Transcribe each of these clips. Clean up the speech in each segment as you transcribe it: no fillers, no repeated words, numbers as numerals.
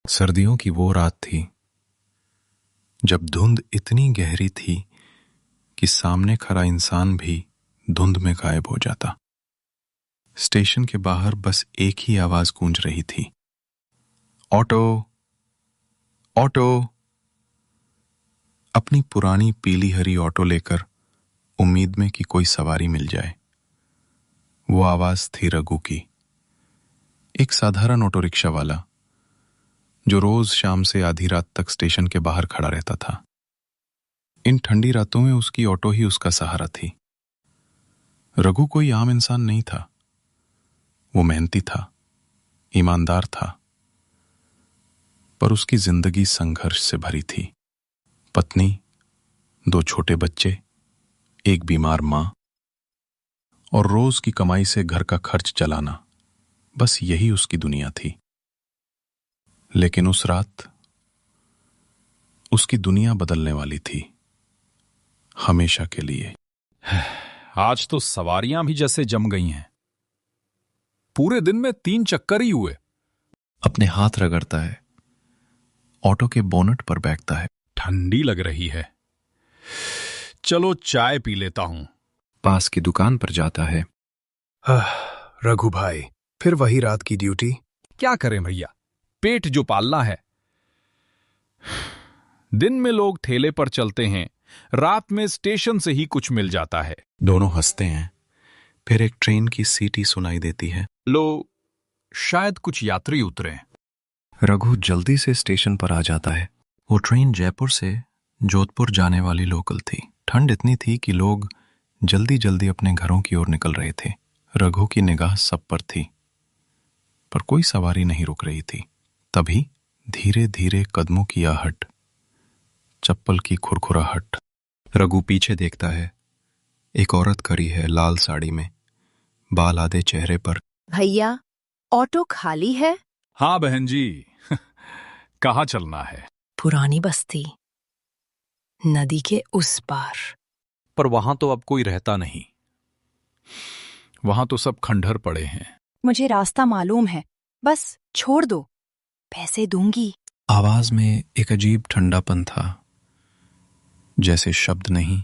सर्दियों की वो रात थी जब धुंध इतनी गहरी थी कि सामने खड़ा इंसान भी धुंध में गायब हो जाता। स्टेशन के बाहर बस एक ही आवाज गूंज रही थी, ऑटो ऑटो। अपनी पुरानी पीली हरी ऑटो लेकर उम्मीद में कि कोई सवारी मिल जाए। वो आवाज थी रघु की, एक साधारण ऑटो रिक्शा वाला जो रोज शाम से आधी रात तक स्टेशन के बाहर खड़ा रहता था। इन ठंडी रातों में उसकी ऑटो ही उसका सहारा थी। रघु कोई आम इंसान नहीं था। वो मेहनती था, ईमानदार था, पर उसकी जिंदगी संघर्ष से भरी थी। पत्नी, 2 छोटे बच्चे, एक बीमार मां और रोज की कमाई से घर का खर्च चलाना, बस यही उसकी दुनिया थी। लेकिन उस रात उसकी दुनिया बदलने वाली थी, हमेशा के लिए। आज तो सवारियां भी जैसे जम गई हैं। पूरे दिन में 3 चक्कर ही हुए। अपने हाथ रगड़ता है, ऑटो के बोनट पर बैठता है। ठंडी लग रही है, चलो चाय पी लेता हूं। पास की दुकान पर जाता है। रघु भाई, फिर वही रात की ड्यूटी। क्या करें भैया, पेट जो पालना है। दिन में लोग ठेले पर चलते हैं, रात में स्टेशन से ही कुछ मिल जाता है। दोनों हंसते हैं। फिर एक ट्रेन की सीटी सुनाई देती है। लो, शायद कुछ यात्री उतरे। रघु जल्दी से स्टेशन पर आ जाता है। वो ट्रेन जयपुर से जोधपुर जाने वाली लोकल थी। ठंड इतनी थी कि लोग जल्दी जल्दी अपने घरों की ओर निकल रहे थे। रघु की निगाह सब पर थी, पर कोई सवारी नहीं रुक रही थी। तभी धीरे धीरे कदमों की आहट, चप्पल की खुरखुराहट। रघु पीछे देखता है। एक औरत खड़ी है, लाल साड़ी में, बाल आधे चेहरे पर। भैया, ऑटो खाली है? हाँ बहन जी, कहाँ चलना है? पुरानी बस्ती, नदी के उस पार। पर वहां तो अब कोई रहता नहीं। वहां तो सब खंडहर पड़े हैं। मुझे रास्ता मालूम है, बस छोड़ दो, पैसे दूंगी। आवाज में एक अजीब ठंडापन था, जैसे शब्द नहीं,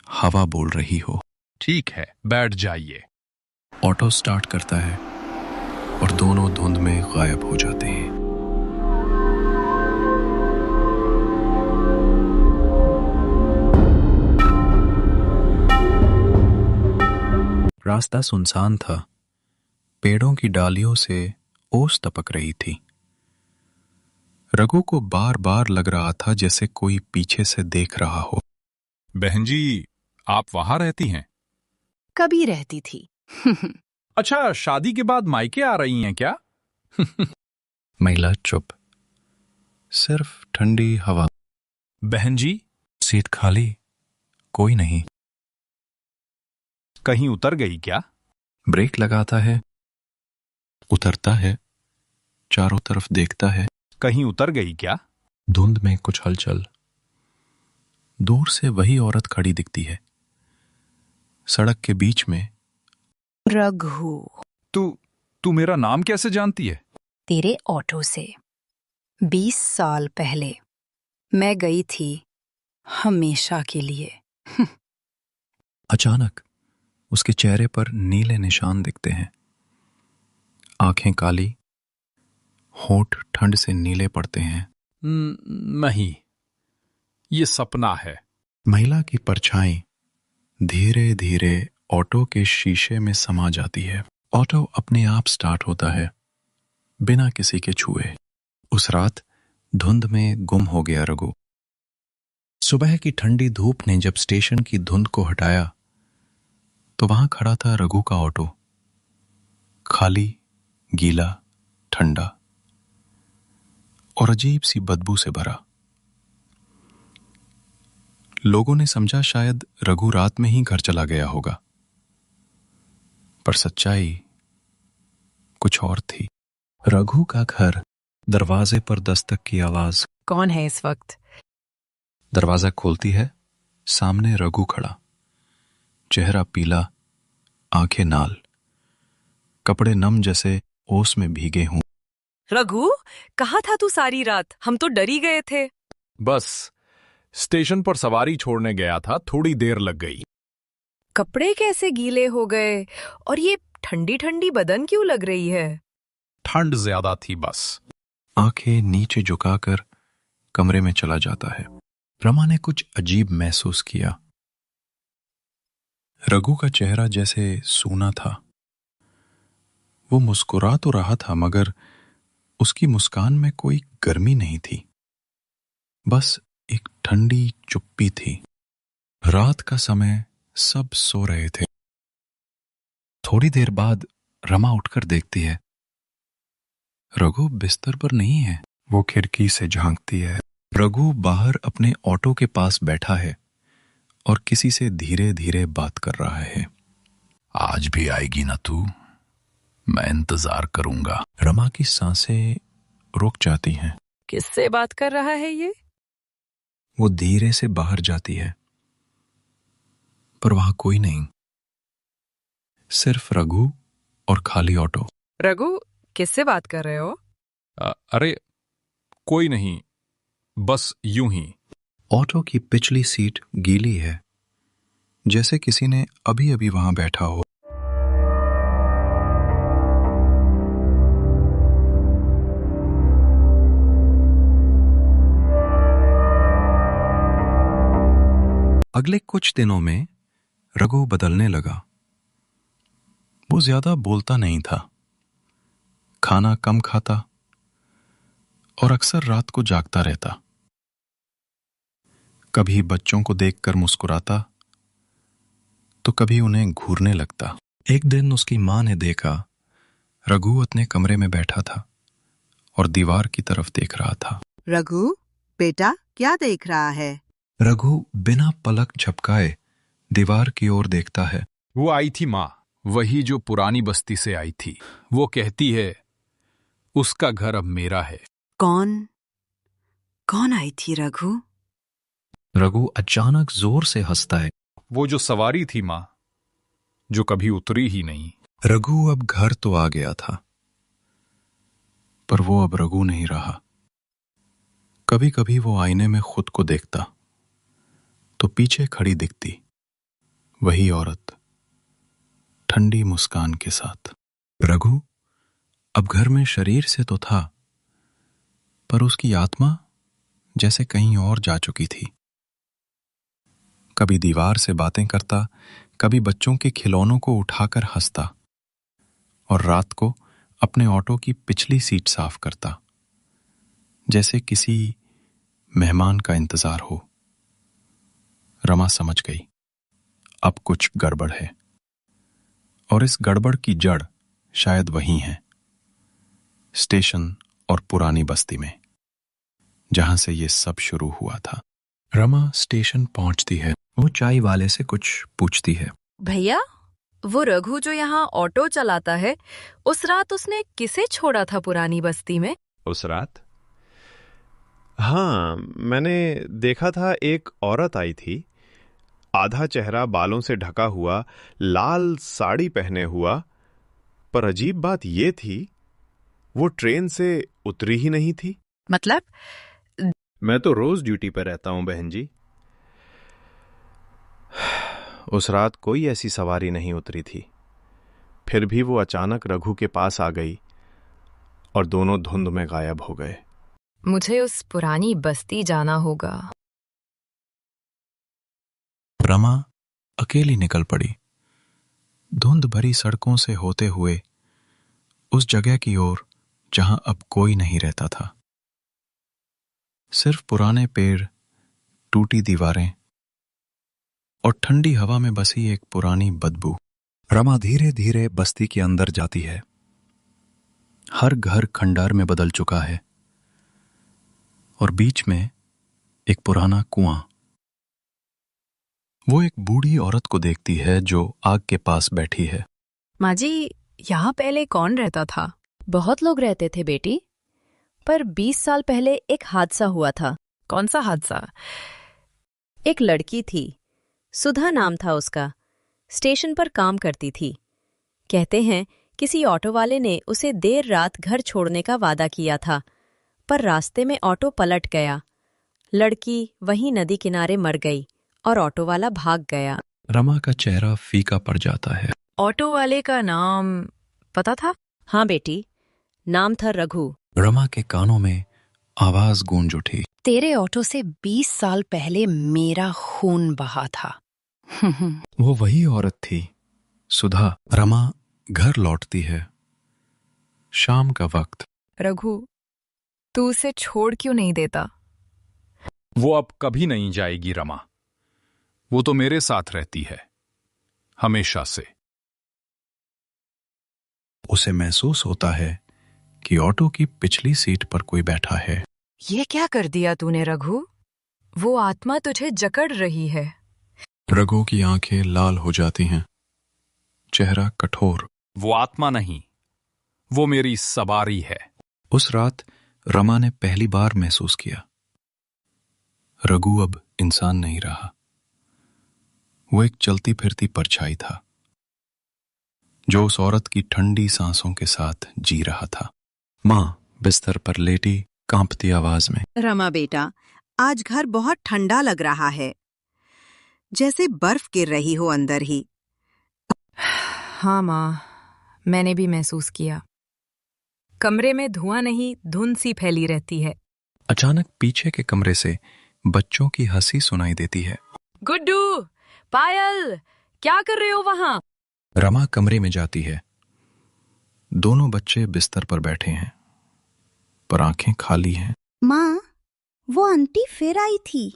हवा बोल रही हो। ठीक है, बैठ जाइए। ऑटो स्टार्ट करता है और दोनों धुंध में गायब हो जाते हैं। रास्ता सुनसान था। पेड़ों की डालियों से ओस टपक रही थी। रघु को बार बार लग रहा था जैसे कोई पीछे से देख रहा हो। बहन जी, आप वहां रहती हैं? कभी रहती थी। अच्छा, शादी के बाद मायके आ रही हैं क्या? महिला चुप, सिर्फ ठंडी हवा। बहन जी, सीट खाली, कोई नहीं। कहीं उतर गई क्या? ब्रेक लगाता है, उतरता है, चारों तरफ देखता है। कहीं उतर गई क्या? धुंध में कुछ हलचल। दूर से वही औरत खड़ी दिखती है, सड़क के बीच में। रघु, तू मेरा नाम कैसे जानती है? तेरे ऑटो से 20 साल पहले मैं गई थी, हमेशा के लिए। अचानक उसके चेहरे पर नीले निशान दिखते हैं। आंखें काली, होंठ ठंड से नीले पड़ते हैं। नहीं, ये सपना है। महिला की परछाई धीरे धीरे ऑटो के शीशे में समा जाती है। ऑटो अपने आप स्टार्ट होता है, बिना किसी के छुए। उस रात धुंध में गुम हो गया रघु। सुबह की ठंडी धूप ने जब स्टेशन की धुंध को हटाया तो वहां खड़ा था रघु का ऑटो, खाली, गीला, ठंडा और अजीब सी बदबू से भरा। लोगों ने समझा शायद रघु रात में ही घर चला गया होगा, पर सच्चाई कुछ और थी। रघु का घर। दरवाजे पर दस्तक की आवाज। कौन है इस वक्त? दरवाजा खोलती है, सामने रघु खड़ा, चेहरा पीला, आंखें नाल, कपड़े नम जैसे ओस में भीगे हों। रघु, कहाँ था तू सारी रात? हम तो डर ही गए थे। बस स्टेशन पर सवारी छोड़ने गया था, थोड़ी देर लग गई। कपड़े कैसे गीले हो गए और ये ठंडी ठंडी बदन क्यों लग रही है? ठंड ज्यादा थी बस। आंखें नीचे झुकाकर कमरे में चला जाता है। रमा ने कुछ अजीब महसूस किया। रघु का चेहरा जैसे सूना था। वो मुस्कुरा तो रहा था मगर उसकी मुस्कान में कोई गर्मी नहीं थी, बस एक ठंडी चुप्पी थी। रात का समय सब सो रहे थे। थोड़ी देर बाद रमा उठकर देखती है, रघु बिस्तर पर नहीं है। वो खिड़की से झांकती है। रघु बाहर अपने ऑटो के पास बैठा है और किसी से धीरे धीरे बात कर रहा है। आज भी आएगी ना तू? मैं इंतजार करूंगा। रमा की सांसें रुक जाती हैं। किससे बात कर रहा है ये? वो धीरे से बाहर जाती है, पर वहां कोई नहीं, सिर्फ रघु और खाली ऑटो। रघु, किससे बात कर रहे हो? अरे कोई नहीं, बस यूं ही। ऑटो की पिछली सीट गीली है, जैसे किसी ने अभी अभी वहां बैठा हो। अगले कुछ दिनों में रघु बदलने लगा। वो ज्यादा बोलता नहीं था, खाना कम खाता और अक्सर रात को जागता रहता। कभी बच्चों को देखकर मुस्कुराता तो कभी उन्हें घूरने लगता। एक दिन उसकी मां ने देखा, रघु अपने कमरे में बैठा था और दीवार की तरफ देख रहा था। रघु, बेटा क्या देख रहा है? रघु बिना पलक झपकाए दीवार की ओर देखता है। वो आई थी माँ, वही जो पुरानी बस्ती से आई थी। वो कहती है उसका घर अब मेरा है। कौन कौन आई थी रघु? रघु अचानक जोर से हंसता है। वो जो सवारी थी माँ, जो कभी उतरी ही नहीं। रघु अब घर तो आ गया था, पर वो अब रघु नहीं रहा। कभी कभी वो आईने में खुद को देखता तो पीछे खड़ी दिखती वही औरत, ठंडी मुस्कान के साथ। रघु अब घर में शरीर से तो था, पर उसकी आत्मा जैसे कहीं और जा चुकी थी। कभी दीवार से बातें करता, कभी बच्चों के खिलौनों को उठाकर हंसता और रात को अपने ऑटो की पिछली सीट साफ करता, जैसे किसी मेहमान का इंतजार हो। रमा समझ गई, अब कुछ गड़बड़ है, और इस गड़बड़ की जड़ शायद वही है, स्टेशन और पुरानी बस्ती में, जहां से ये सब शुरू हुआ था। रमा स्टेशन पहुंचती है। वो चाय वाले से कुछ पूछती है। भैया, वो रघु जो यहाँ ऑटो चलाता है, उस रात उसने किसे छोड़ा था पुरानी बस्ती में? उस रात? हाँ, मैंने देखा था। एक औरत आई थी, आधा चेहरा बालों से ढका हुआ, लाल साड़ी पहने हुआ। पर अजीब बात ये थी, वो ट्रेन से उतरी ही नहीं थी। मतलब? मैं तो रोज ड्यूटी पर रहता हूं बहन जी। उस रात कोई ऐसी सवारी नहीं उतरी थी। फिर भी वो अचानक रघु के पास आ गई और दोनों धुंध में गायब हो गए। मुझे उस पुरानी बस्ती जाना होगा। रमा अकेली निकल पड़ी, धुंध भरी सड़कों से होते हुए उस जगह की ओर जहां अब कोई नहीं रहता था। सिर्फ पुराने पेड़, टूटी दीवारें और ठंडी हवा में बसी एक पुरानी बदबू। रमा धीरे धीरे बस्ती के अंदर जाती है। हर घर खंडार में बदल चुका है और बीच में एक पुराना कुआं। वो एक बूढ़ी औरत को देखती है जो आग के पास बैठी है। माँ जी, यहाँ पहले कौन रहता था? बहुत लोग रहते थे बेटी, पर 20 साल पहले एक हादसा हुआ था। कौन सा हादसा? एक लड़की थी, सुधा नाम था उसका, स्टेशन पर काम करती थी। कहते हैं किसी ऑटो वाले ने उसे देर रात घर छोड़ने का वादा किया था, पर रास्ते में ऑटो पलट गया। लड़की वहीं नदी किनारे मर गई और ऑटो वाला भाग गया। रमा का चेहरा फीका पड़ जाता है। ऑटो वाले का नाम पता था? हाँ बेटी, नाम था रघु। रमा के कानों में आवाज गूंज उठी। तेरे ऑटो से 20 साल पहले मेरा खून बहा था। वो वही औरत थी, सुधा। रमा घर लौटती है। शाम का वक्त। रघु, तू उसे छोड़ क्यों नहीं देता? वो अब कभी नहीं जाएगी रमा। वो तो मेरे साथ रहती है, हमेशा से। उसे महसूस होता है कि ऑटो की पिछली सीट पर कोई बैठा है। ये क्या कर दिया तूने रघु? वो आत्मा तुझे जकड़ रही है। रघु की आंखें लाल हो जाती हैं, चेहरा कठोर। वो आत्मा नहीं, वो मेरी सवारी है। उस रात रमा ने पहली बार महसूस किया, रघु अब इंसान नहीं रहा। वो एक चलती फिरती परछाई था, जो उस औरत की ठंडी सांसों के साथ जी रहा था। मां बिस्तर पर लेटी, कांपती आवाज में, रमा बेटा, आज घर बहुत ठंडा लग रहा है, जैसे बर्फ गिर रही हो अंदर ही। हाँ माँ, मैंने भी महसूस किया। कमरे में धुआं नहीं, धुंध सी फैली रहती है। अचानक पीछे के कमरे से बच्चों की हंसी सुनाई देती है। गुड्डू, पायल, क्या कर रहे हो वहां? रमा कमरे में जाती है। दोनों बच्चे बिस्तर पर बैठे हैं, पर आंखें खाली हैं। माँ, वो आंटी फिर आई थी।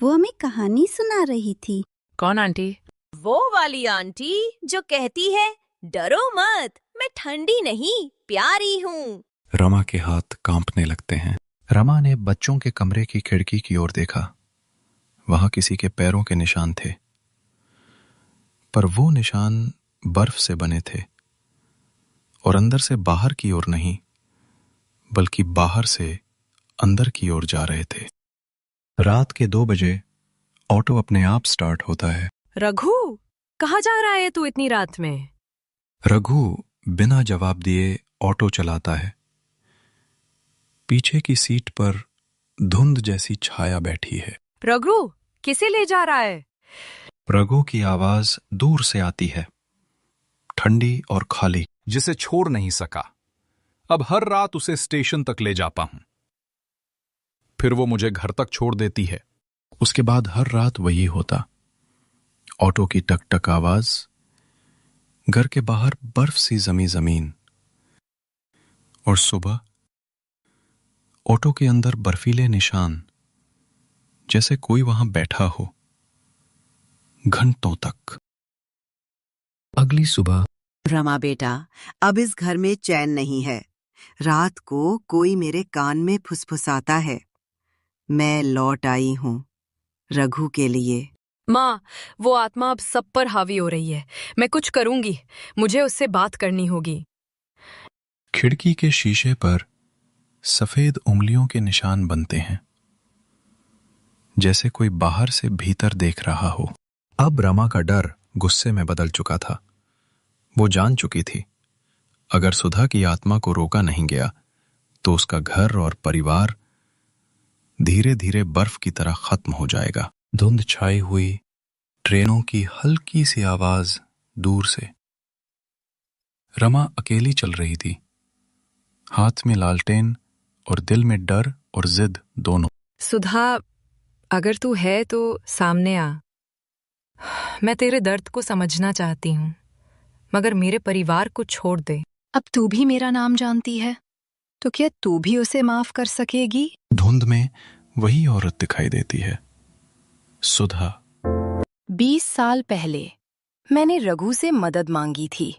वो हमें कहानी सुना रही थी। कौन आंटी? वो वाली आंटी जो कहती है, डरो मत, मैं ठंडी नहीं, प्यारी हूँ। रमा के हाथ कांपने लगते हैं। रमा ने बच्चों के कमरे की खिड़की की ओर देखा। वहां किसी के पैरों के निशान थे, पर वो निशान बर्फ से बने थे और अंदर से बाहर की ओर नहीं, बल्कि बाहर से अंदर की ओर जा रहे थे। रात के 2 बजे ऑटो अपने आप स्टार्ट होता है। रघु, कहाँ जा रहा है तू इतनी रात में? रघु बिना जवाब दिए ऑटो चलाता है। पीछे की सीट पर धुंध जैसी छाया बैठी है। रघु, किसे ले जा रहा है? रघु की आवाज दूर से आती है, ठंडी और खाली। जिसे छोड़ नहीं सका, अब हर रात उसे स्टेशन तक ले जाता हूं, फिर वो मुझे घर तक छोड़ देती है। उसके बाद हर रात वही होता। ऑटो की टक टक आवाज, घर के बाहर बर्फ सी जमी जमीन, और सुबह ऑटो के अंदर बर्फीले निशान, जैसे कोई वहां बैठा हो घंटों तक। अगली सुबह। रमा बेटा, अब इस घर में चैन नहीं है। रात को कोई मेरे कान में फुसफुसाता है, मैं लौट आई हूँ रघु के लिए। माँ, वो आत्मा अब सब पर हावी हो रही है। मैं कुछ करूंगी, मुझे उससे बात करनी होगी। खिड़की के शीशे पर सफेद उंगलियों के निशान बनते हैं, जैसे कोई बाहर से भीतर देख रहा हो। अब रमा का डर गुस्से में बदल चुका था। वो जान चुकी थी, अगर सुधा की आत्मा को रोका नहीं गया तो उसका घर और परिवार धीरे धीरे बर्फ की तरह खत्म हो जाएगा। धुंध छाई हुई, ट्रेनों की हल्की सी आवाज दूर से। रमा अकेली चल रही थी, हाथ में लालटेन और दिल में डर और जिद दोनों। सुधा, अगर तू है तो सामने आ। मैं तेरे दर्द को समझना चाहती हूँ, मगर मेरे परिवार को छोड़ दे। अब तू भी मेरा नाम जानती है, तो क्या तू भी उसे माफ कर सकेगी? धुंध में वही औरत दिखाई देती है, सुधा। 20 साल पहले मैंने रघु से मदद मांगी थी।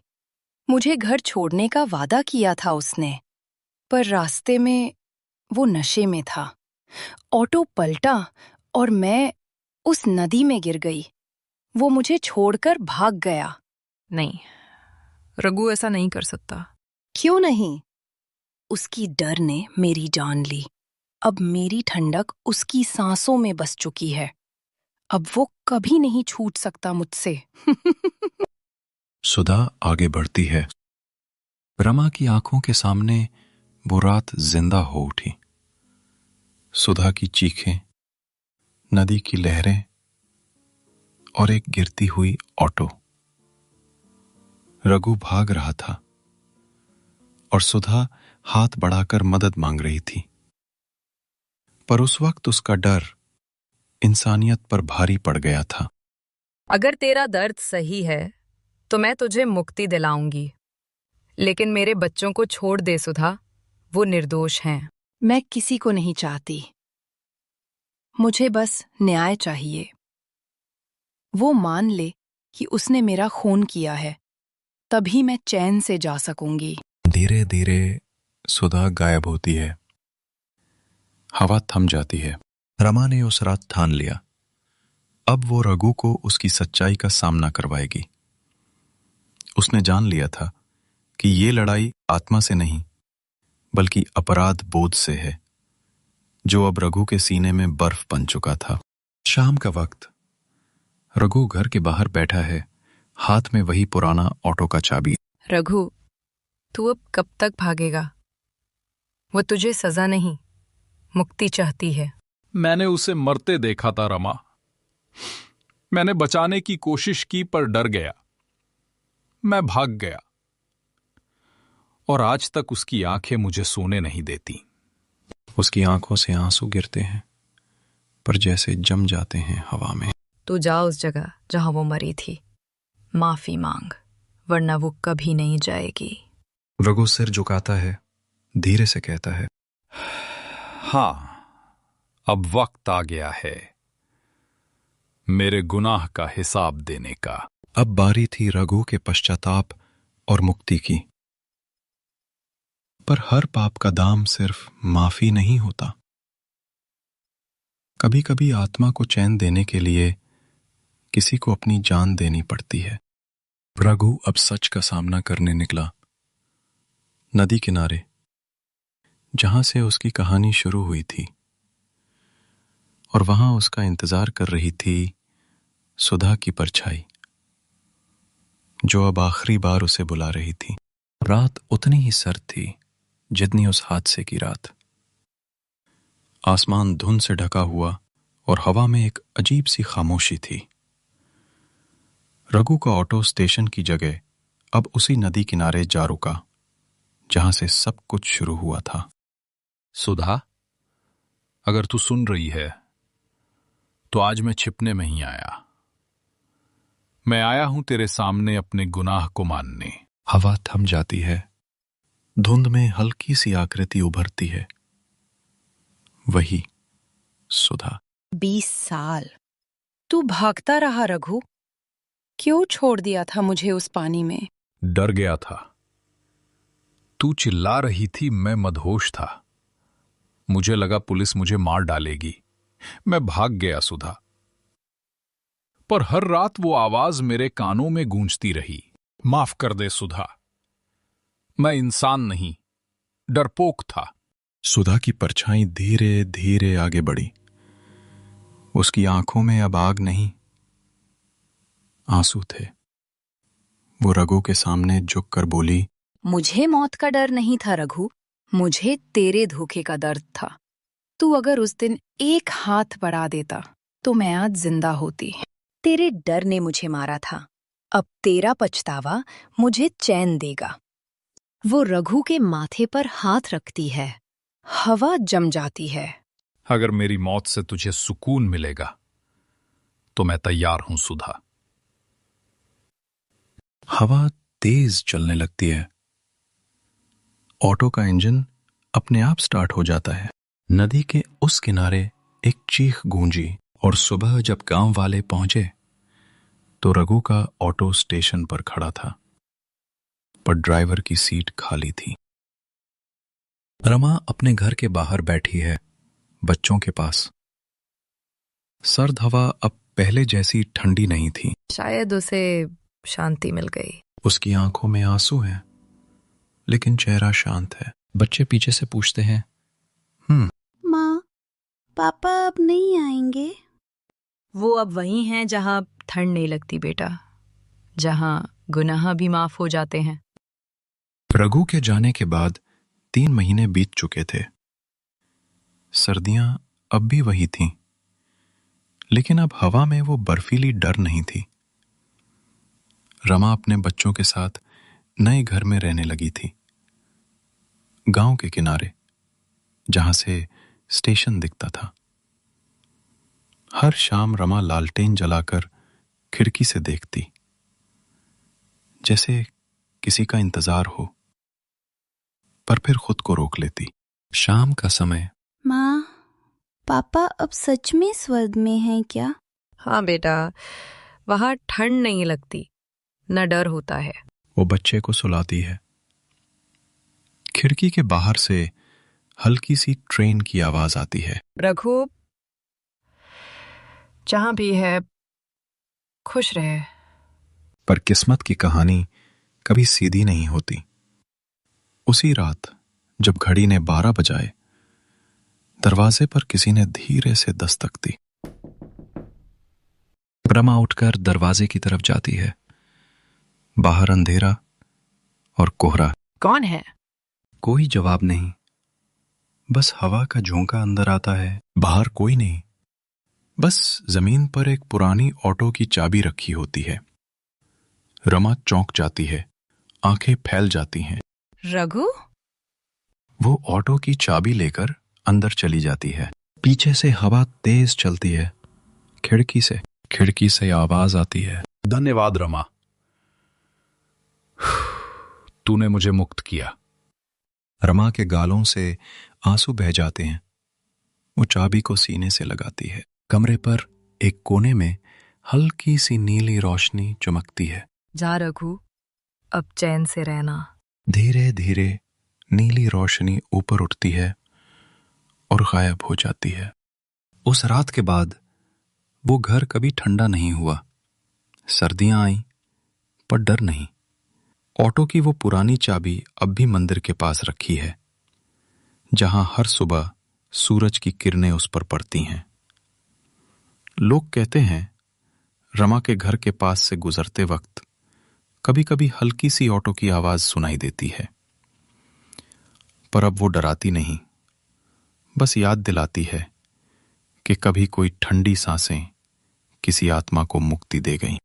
मुझे घर छोड़ने का वादा किया था उसने, पर रास्ते में वो नशे में था। ऑटो पलटा और मैं उस नदी में गिर गई। वो मुझे छोड़कर भाग गया। नहीं, रघु ऐसा नहीं कर सकता। क्यों नहीं? उसकी डर ने मेरी जान ली। अब मेरी ठंडक उसकी सांसों में बस चुकी है। अब वो कभी नहीं छूट सकता मुझसे। सुधा आगे बढ़ती है। रमा की आंखों के सामने वो रात जिंदा हो उठी। सुधा की चीखें, नदी की लहरें और एक गिरती हुई ऑटो। रघु भाग रहा था और सुधा हाथ बढ़ाकर मदद मांग रही थी, पर उस वक्त उसका डर इंसानियत पर भारी पड़ गया था। अगर तेरा दर्द सही है तो मैं तुझे मुक्ति दिलाऊंगी, लेकिन मेरे बच्चों को छोड़ दे सुधा, वो निर्दोष हैं। मैं किसी को नहीं चाहती, मुझे बस न्याय चाहिए। वो मान ले कि उसने मेरा खून किया है, तभी मैं चैन से जा सकूंगी। धीरे धीरे सुधा गायब होती है। हवा थम जाती है। रमा ने उस रात ठान लिया, अब वो रघु को उसकी सच्चाई का सामना करवाएगी। उसने जान लिया था कि ये लड़ाई आत्मा से नहीं बल्कि अपराध बोध से है, जो अब रघु के सीने में बर्फ बन चुका था। शाम का वक्त, रघु घर के बाहर बैठा है, हाथ में वही पुराना ऑटो का चाबी। रघु, तू अब कब तक भागेगा? वो तुझे सजा नहीं, मुक्ति चाहती है। मैंने उसे मरते देखा था रमा। मैंने बचाने की कोशिश की पर डर गया। मैं भाग गया और आज तक उसकी आंखें मुझे सोने नहीं देती। उसकी आंखों से आंसू गिरते हैं, पर जैसे जम जाते हैं हवा में। तू जा उस जगह जहां वो मरी थी, माफी मांग, वरना वो कभी नहीं जाएगी। रघु सिर झुकाता है, धीरे से कहता है, हां, अब वक्त आ गया है मेरे गुनाह का हिसाब देने का। अब बारी थी रघु के पश्चाताप और मुक्ति की। पर हर पाप का दाम सिर्फ माफी नहीं होता। कभी कभी आत्मा को चैन देने के लिए किसी को अपनी जान देनी पड़ती है। रघु अब सच का सामना करने निकला। नदी किनारे, जहां से उसकी कहानी शुरू हुई थी, और वहां उसका इंतजार कर रही थी सुधा की परछाई, जो अब आखिरी बार उसे बुला रही थी। रात उतनी ही सर्द थी जितनी उस हादसे की रात। आसमान धुंध से ढका हुआ और हवा में एक अजीब सी खामोशी थी। रघु का ऑटो स्टेशन की जगह अब उसी नदी किनारे जा रुका जहां से सब कुछ शुरू हुआ था। सुधा, अगर तू सुन रही है तो आज मैं छिपने में ही आया। मैं आया हूं तेरे सामने अपने गुनाह को मानने। हवा थम जाती है, धुंध में हल्की सी आकृति उभरती है, वही सुधा। 20 साल तू भागता रहा रघु, क्यों छोड़ दिया था मुझे उस पानी में? डर गया था। तू चिल्ला रही थी, मैं मदहोश था। मुझे लगा पुलिस मुझे मार डालेगी। मैं भाग गया सुधा, पर हर रात वो आवाज मेरे कानों में गूंजती रही। माफ कर दे सुधा, मैं इंसान नहीं, डरपोक था। सुधा की परछाई धीरे धीरे आगे बढ़ी। उसकी आंखों में अब आग नहीं, आंसू थे। वो रघु के सामने झुककर बोली, मुझे मौत का डर नहीं था रघु, मुझे तेरे धोखे का दर्द था। तू अगर उस दिन एक हाथ बढ़ा देता तो मैं आज जिंदा होती। तेरे डर ने मुझे मारा था, अब तेरा पछतावा मुझे चैन देगा। वो रघु के माथे पर हाथ रखती है, हवा जम जाती है। अगर मेरी मौत से तुझे सुकून मिलेगा तो मैं तैयार हूं सुधा। हवा तेज चलने लगती है। ऑटो का इंजन अपने आप स्टार्ट हो जाता है। नदी के उस किनारे एक चीख गूंजी और सुबह जब गांव वाले पहुंचे तो रघु का ऑटो स्टेशन पर खड़ा था, पर ड्राइवर की सीट खाली थी। रमा अपने घर के बाहर बैठी है, बच्चों के पास। सर्द हवा अब पहले जैसी ठंडी नहीं थी। शायद उसे शांति मिल गई। उसकी आंखों में आंसू हैं, लेकिन चेहरा शांत है। बच्चे पीछे से पूछते हैं, माँ, पापा अब नहीं आएंगे? वो अब वही हैं जहां ठंड नहीं लगती बेटा, जहां गुनाह भी माफ हो जाते हैं। रघु के जाने के बाद 3 महीने बीत चुके थे। सर्दियां अब भी वही थीं, लेकिन अब हवा में वो बर्फीली डर नहीं थी। रमा अपने बच्चों के साथ नए घर में रहने लगी थी, गांव के किनारे, जहां से स्टेशन दिखता था। हर शाम रमा लालटेन जलाकर खिड़की से देखती, जैसे किसी का इंतजार हो, पर फिर खुद को रोक लेती। शाम का समय। माँ, पापा अब सच में स्वर्ग में हैं क्या? हाँ बेटा, वहां ठंड नहीं लगती, न डर होता है। वो बच्चे को सुलाती है। खिड़की के बाहर से हल्की सी ट्रेन की आवाज आती है। रघु, जहां भी है, खुश रहे। पर किस्मत की कहानी कभी सीधी नहीं होती। उसी रात जब घड़ी ने 12 बजाए, दरवाजे पर किसी ने धीरे से दस्तक दी। रमा उठकर दरवाजे की तरफ जाती है। बाहर अंधेरा और कोहरा। कौन है? कोई जवाब नहीं, बस हवा का झोंका अंदर आता है। बाहर कोई नहीं, बस जमीन पर एक पुरानी ऑटो की चाबी रखी होती है। रमा चौंक जाती है, आंखें फैल जाती हैं। रघु? वो ऑटो की चाबी लेकर अंदर चली जाती है। पीछे से हवा तेज चलती है। खिड़की से आवाज आती है। धन्यवाद रमा, तूने मुझे मुक्त किया। रमा के गालों से आंसू बह जाते हैं। वो चाबी को सीने से लगाती है। कमरे पर एक कोने में हल्की सी नीली रोशनी चमकती है। जा रघु, अब चैन से रहना। धीरे धीरे नीली रोशनी ऊपर उठती है और गायब हो जाती है। उस रात के बाद वो घर कभी ठंडा नहीं हुआ। सर्दियां आईं, पर डर नहीं। ऑटो की वो पुरानी चाबी अब भी मंदिर के पास रखी है, जहां हर सुबह सूरज की किरणें उस पर पड़ती हैं। लोग कहते हैं रमा के घर के पास से गुजरते वक्त कभी कभी हल्की सी ऑटो की आवाज सुनाई देती है, पर अब वो डराती नहीं, बस याद दिलाती है कि कभी कोई ठंडी सांसें किसी आत्मा को मुक्ति दे गईं।